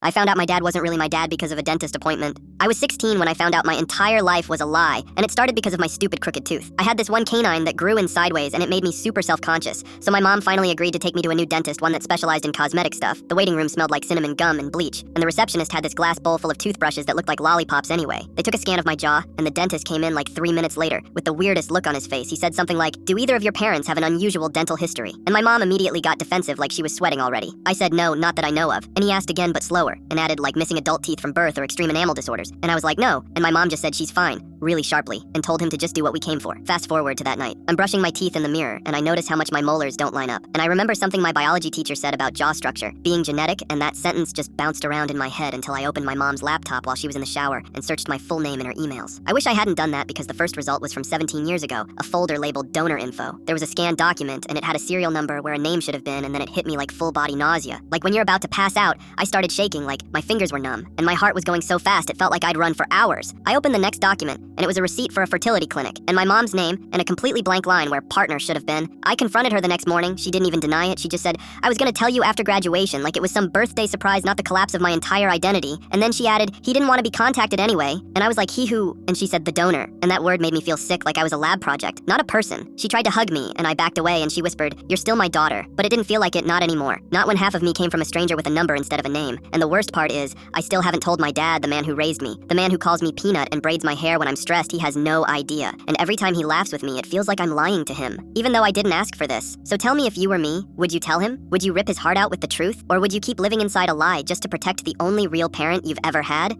I found out my dad wasn't really my dad because of a dentist appointment. I was 16 when I found out my entire life was a lie, and it started because of my stupid crooked tooth. I had this one canine that grew in sideways, and it made me super self-conscious. So my mom finally agreed to take me to a new dentist, one that specialized in cosmetic stuff. The waiting room smelled like cinnamon gum and bleach, and the receptionist had this glass bowl full of toothbrushes that looked like lollipops anyway. They took a scan of my jaw, and the dentist came in like 3 minutes later with the weirdest look on his face. He said something like, "Do either of your parents have an unusual dental history?" And my mom immediately got defensive like she was sweating already. I said no, not that I know of, and he asked again but slower, and added like missing adult teeth from birth or extreme enamel disorders. And I was like no, and my mom just said she's fine, really sharply, and told him to just do what we came for. Fast forward to that night. I'm brushing my teeth in the mirror, and I notice how much my molars don't line up. And I remember something my biology teacher said about jaw structure being genetic, and that sentence just bounced around in my head until I opened my mom's laptop while she was in the shower and searched my full name in her emails. I wish I hadn't done that because the first result was from 17 years ago, a folder labeled donor info. There was a scanned document, and it had a serial number where a name should have been, and then it hit me like full body nausea. Like when you're about to pass out, I started shaking, like my fingers were numb, and my heart was going so fast it felt like I'd run for hours. I opened the next document, and it was a receipt for a fertility clinic, and my mom's name, and a completely blank line where partner should have been. I confronted her the next morning. She didn't even deny it. She just said, "I was gonna tell you after graduation, like it was some birthday surprise, not the collapse of my entire identity." And then she added, "He didn't want to be contacted anyway." And I was like, "He who?" And she said, "The donor." And that word made me feel sick, like I was a lab project, not a person. She tried to hug me, and I backed away, and she whispered, "You're still my daughter." But it didn't feel like it, not anymore. Not when half of me came from a stranger with a number instead of a name. And the worst part is, I still haven't told my dad, the man who raised me, the man who calls me Peanut and braids my hair when I'm stressed. He has no idea. And every time he laughs with me, it feels like I'm lying to him, even though I didn't ask for this. So tell me, if you were me, would you tell him? Would you rip his heart out with the truth? Or would you keep living inside a lie just to protect the only real parent you've ever had?